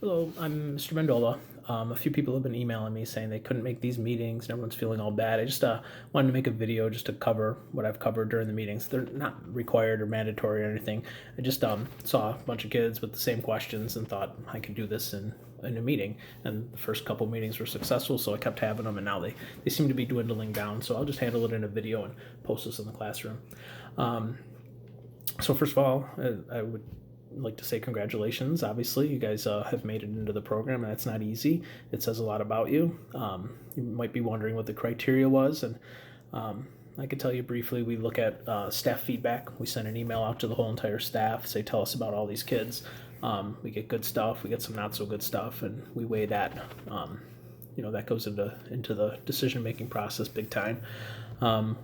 Hello, I'm Mr. Mendola. A few people have been emailing me saying they couldn't make these meetings and everyone's feeling all bad. I just wanted to make a video just to cover what I've covered during the meetings. They're not required or mandatory or anything. I just saw a bunch of kids with the same questions and thought I could do this in a meeting. And the first couple meetings were successful, so I kept having them, and now they seem to be dwindling down. So I'll just handle it in a video and post this in the classroom. So first of all, I would like to say congratulations. Obviously, you guys have made it into the program, and that's not easy. It says a lot about you. You might be wondering what the criteria was, and I could tell you briefly. We look at staff feedback. We send an email out to the whole entire staff, say, tell us about all these kids. We get good stuff, we get some not so good stuff, and we weigh that. That goes into the decision making process big time.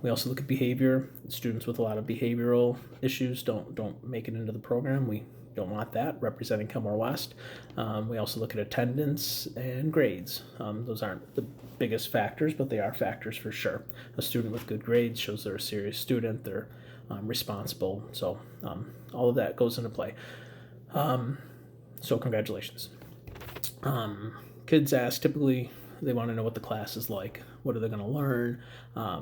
We also look at behavior. Students with a lot of behavioral issues don't make it into the program. We don't want that representing Kenmore West. We also look at attendance and grades. Those aren't the biggest factors, but they are factors for sure. A student with good grades shows they're a serious student, they're responsible. So all of that goes into play. So congratulations. Kids ask, typically they want to know what the class is like. What are they going to learn?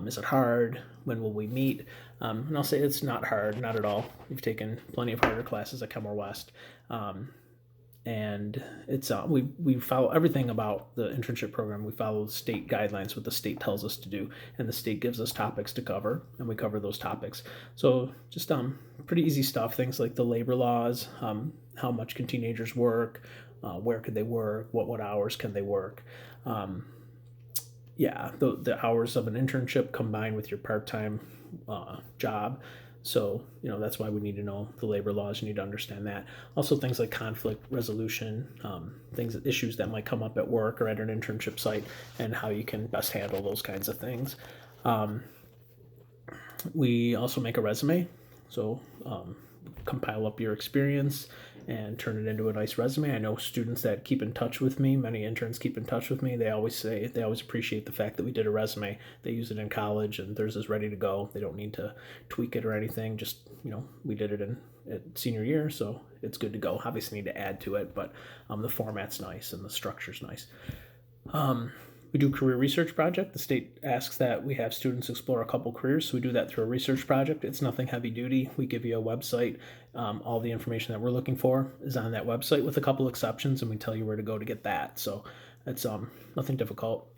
Is it hard? When will we meet? And I'll say it's not hard, not at all. We've taken plenty of harder classes at Kenmore West. And it's we follow everything about the internship program. We follow the state guidelines, what the state tells us to do, and the state gives us topics to cover, and we cover those topics. So just pretty easy stuff, things like the labor laws, how much can teenagers work, where could they work, what hours can they work. The hours of an internship combined with your part-time job. So, that's why we need to know the labor laws. You need to understand that. Also, things like conflict resolution, issues that might come up at work or at an internship site, and how you can best handle those kinds of things. We also make a resume. So, compile up your experience and turn it into a nice resume. I know students that keep in touch with me, many interns keep in touch with me. They always appreciate the fact that we did a resume. They use it in college and theirs is ready to go. They don't need to tweak it or anything. Just, we did it at senior year, so it's good to go. Obviously need to add to it, but the format's nice and the structure's nice. We do career research project. The state asks that we have students explore a couple careers, so we do that through a research project. It's nothing heavy duty. We give you a website. All the information that we're looking for is on that website with a couple exceptions, and we tell you where to go to get that. So it's nothing difficult.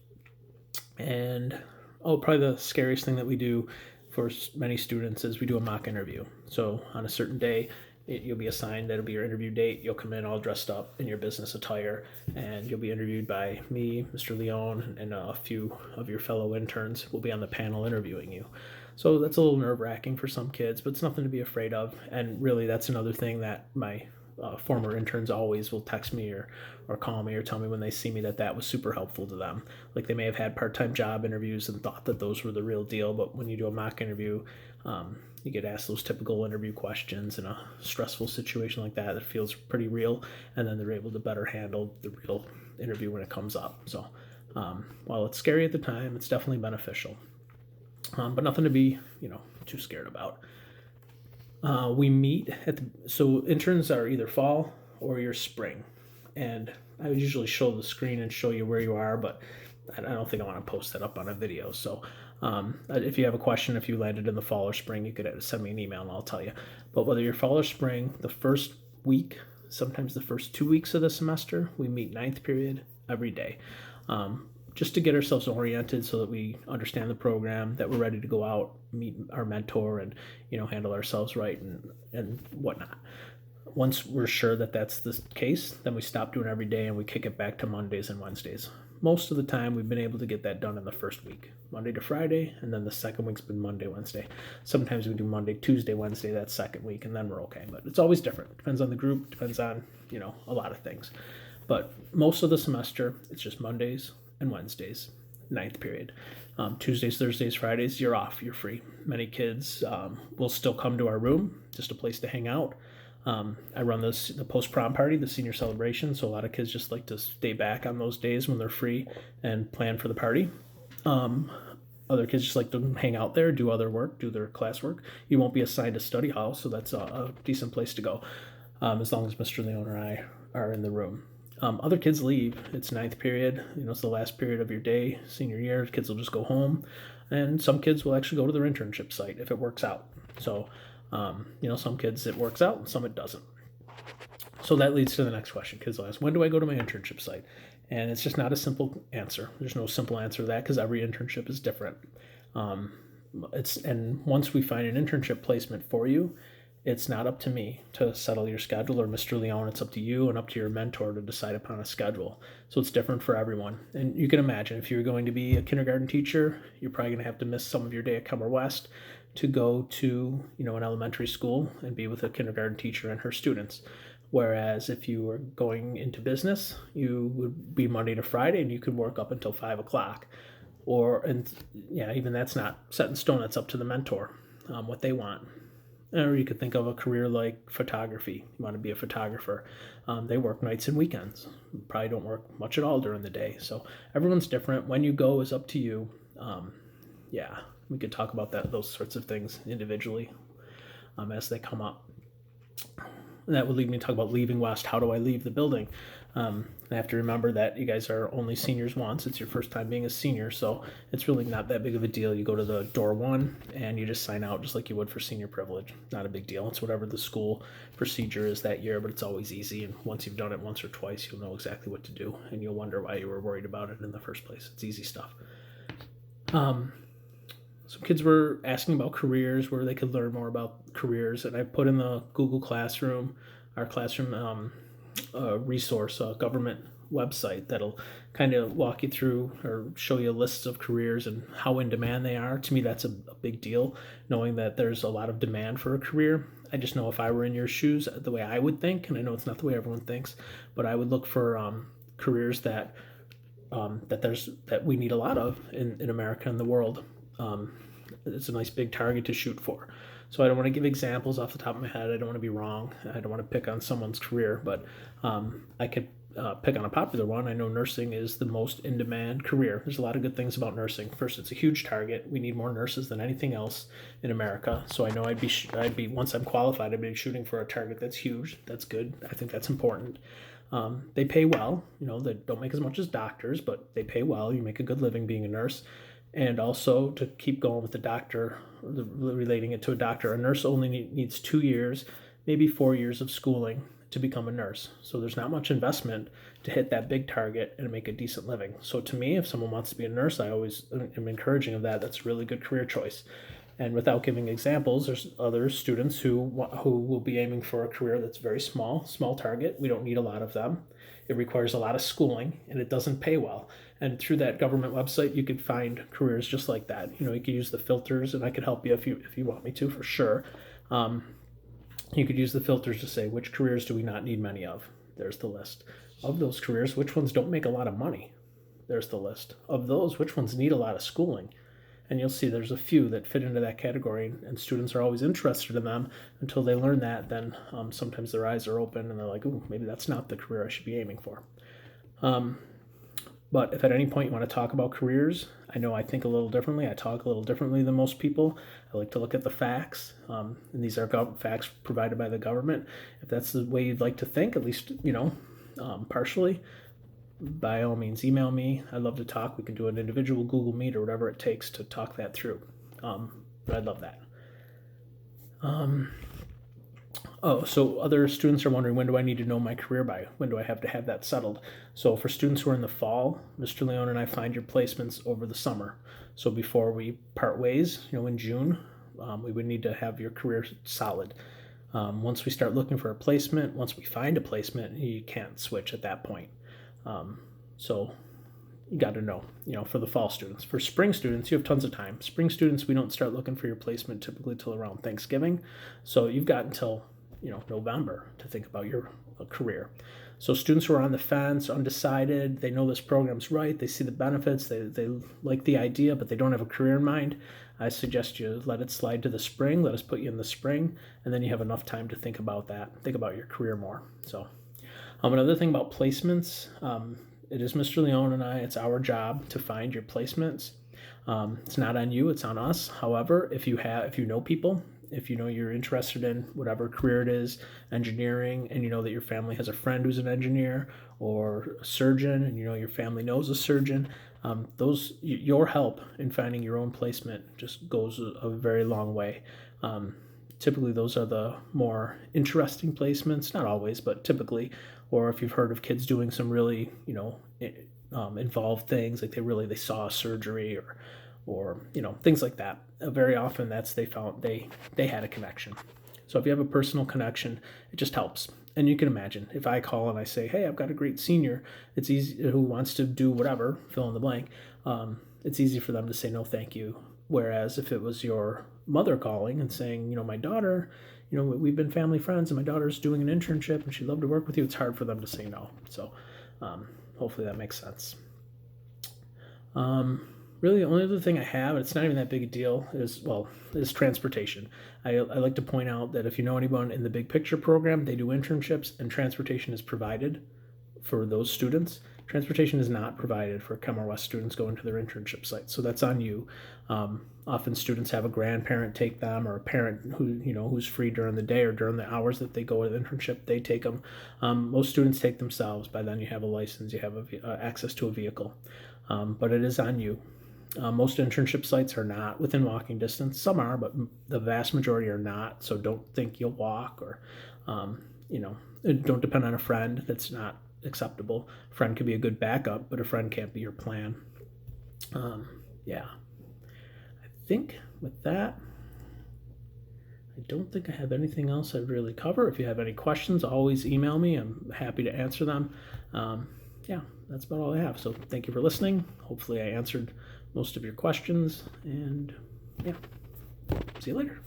And probably the scariest thing that we do for many students is we do a mock interview. So on a certain day, you'll be assigned, that'll be your interview date. You'll come in all dressed up in your business attire, and you'll be interviewed by me, Mr. Leone, and a few of your fellow interns will be on the panel interviewing you. So that's a little nerve-wracking for some kids, but it's nothing to be afraid of. And really, that's another thing that my former interns always will text me or call me or tell me when they see me that was super helpful to them. Like, they may have had part-time job interviews and thought that those were the real deal, but when you do a mock interview, you get asked those typical interview questions in a stressful situation like that feels pretty real, and then they're able to better handle the real interview when it comes up. So while it's scary at the time, it's definitely beneficial, but nothing to be too scared about. We meet so interns are either fall or your spring, and I would usually show the screen and show you where you are, but I don't think I want to post that up on a video. So if you have a question, if you landed in the fall or spring, you could send me an email and I'll tell you. But whether you're fall or spring, the first week, sometimes the first 2 weeks of the semester, we meet ninth period every day, just to get ourselves oriented so that we understand the program, that we're ready to go out, meet our mentor, and handle ourselves right and whatnot. Once we're sure that that's the case, then we stop doing every day and we kick it back to Mondays and Wednesdays. Most of the time, we've been able to get that done in the first week, Monday to Friday, and then the second week's been Monday, Wednesday. Sometimes we do Monday, Tuesday, Wednesday that second week, and then we're okay. But it's always different. Depends on the group, depends on, a lot of things. But most of the semester, it's just Mondays and Wednesdays, ninth period. Tuesdays, Thursdays, Fridays, you're off, you're free. Many kids will still come to our room, just a place to hang out. I run the post-prom party, the senior celebration, so a lot of kids just like to stay back on those days when they're free and plan for the party. Other kids just like to hang out there, do other work, do their classwork. You won't be assigned a study hall, so that's a decent place to go, as long as Mr. Leone or I are in the room. Other kids leave. It's ninth period. It's the last period of your day, senior year. Kids will just go home, and some kids will actually go to their internship site if it works out. So, some kids it works out, and some it doesn't. So that leads to the next question. Kids will ask, when do I go to my internship site? And it's just not a simple answer. There's no simple answer to that because every internship is different. And once we find an internship placement for you, it's not up to me to settle your schedule or Mr. Leone. It's up to you and up to your mentor to decide upon a schedule. So it's different for everyone. And you can imagine if you're going to be a kindergarten teacher, you're probably going to have to miss some of your day at Comer West to go to an elementary school and be with a kindergarten teacher and her students. Whereas if you were going into business, you would be Monday to Friday and you could work up until 5 o'clock. Even that's not set in stone. That's up to the mentor, what they want. Or you could think of a career like photography. You want to be a photographer. They work nights and weekends. Probably don't work much at all during the day. So everyone's different. When you go is up to you. We could talk about those sorts of things individually as they come up. And that would lead me to talk about leaving West. How do I leave the building? I have to remember that you guys are only seniors once. It's your first time being a senior, so it's really not that big of a deal. You go to the door 1 and you just sign out just like you would for senior privilege. Not a big deal. It's whatever the school procedure is that year, but it's always easy. And once you've done it once or twice, you'll know exactly what to do, and you'll wonder why you were worried about it in the first place. It's easy stuff. Some kids were asking about careers, where they could learn more about careers, and I put in the Google Classroom, our classroom resource, government website that'll kind of walk you through or show you lists of careers and how in demand they are. To me, that's a big deal, knowing that there's a lot of demand for a career. I just know if I were in your shoes, the way I would think, and I know it's not the way everyone thinks, but I would look for careers that we need a lot of in America and the world. It's a nice big target to shoot for. So I don't want to give examples off the top of my head. I don't want to be wrong. I don't want to pick on someone's career, but I could pick on a popular one. I know nursing is the most in-demand career. There's a lot of good things about nursing. First, it's a huge target. We need more nurses than anything else in America. So I know I'd be once I'm qualified, I'd be shooting for a target that's huge. That's good. I think that's important. They pay well. They don't make as much as doctors, but they pay well. You make a good living being a nurse. And also, to keep going with the doctor, relating it to a doctor, a nurse only needs 2 years, maybe 4 years of schooling to become a nurse. So there's not much investment to hit that big target and make a decent living. So to me, if someone wants to be a nurse, I always am encouraging of that. That's a really good career choice. And without giving examples, there's other students who will be aiming for a career that's very small target. We don't need a lot of them. It requires a lot of schooling, and it doesn't pay well. And through that government website, you could find careers just like that. You could use the filters, and I could help you if you want me to, for sure. You could use the filters to say, which careers do we not need many of? There's the list. Of those careers, which ones don't make a lot of money? There's the list. Of those, which ones need a lot of schooling? And you'll see there's a few that fit into that category, and students are always interested in them until they learn that. Then sometimes their eyes are open and they're like, ooh, maybe that's not the career I should be aiming for. But if at any point you want to talk about careers, I know I think a little differently. I talk a little differently than most people. I like to look at the facts, and these are facts provided by the government. If that's the way you'd like to think, at least, partially, by all means, email me. I'd love to talk. We can do an individual Google Meet or whatever it takes to talk that through. But I'd love that. So other students are wondering, when do I need to know my career by? When do I have to have that settled? So for students who are in the fall, Mr. Leone and I find your placements over the summer. So before we part ways, in June, we would need to have your career solid. Once we start looking for a placement, once we find a placement, you can't switch at that point. So you got to know, for the fall students. For spring students, you have tons of time. Spring students, we don't start looking for your placement typically till around Thanksgiving. So you've got until, November to think about your career. So students who are on the fence, undecided, they know this program's right, they see the benefits, they like the idea, but they don't have a career in mind, I suggest you let it slide to the spring. Let us put you in the spring, and then you have enough time to think about that, think about your career more. So another thing about placements, it is Mr. Leone and I, it's our job to find your placements. It's not on you, it's on us. However, if you know people if you know you're interested in whatever career it is, engineering, and you know that your family has a friend who's an engineer, or a surgeon, and you know your family knows a surgeon, your help in finding your own placement just goes a very long way. Typically, those are the more interesting placements, not always, but typically. Or if you've heard of kids doing some really, involved things, like they saw a surgery, or things like that. Very often, that's they had a connection. So if you have a personal connection, it just helps. And you can imagine if I call and I say, "Hey, I've got a great senior. It's easy who wants to do whatever, fill in the blank." It's easy for them to say no, thank you. Whereas if it was your mother calling and saying, "My daughter, we've been family friends, and my daughter's doing an internship, and she'd love to work with you," it's hard for them to say no. So hopefully that makes sense. Really, the only other thing I have, and it's not even that big a deal, is transportation. I like to point out that if you know anyone in the Big Picture program, they do internships, and transportation is provided for those students. Transportation is not provided for Kenmore West students going to their internship sites, so that's on you. Often students have a grandparent take them, or a parent who's free during the day or during the hours that they go to the internship. They take them. Most students take themselves. By then, you have a license, you have access to a vehicle, but it is on you. Most internship sites are not within walking distance. Some are, but the vast majority are not. So don't think you'll walk, or don't depend on a friend. That's not acceptable. A friend could be a good backup, but a friend can't be your plan. Yeah, I think with that, I don't think I have anything else I'd really cover. If you have any questions, always email me. I'm happy to answer them. Yeah, that's about all I have. So thank you for listening. Hopefully I answered most of your questions, and yeah, see you later.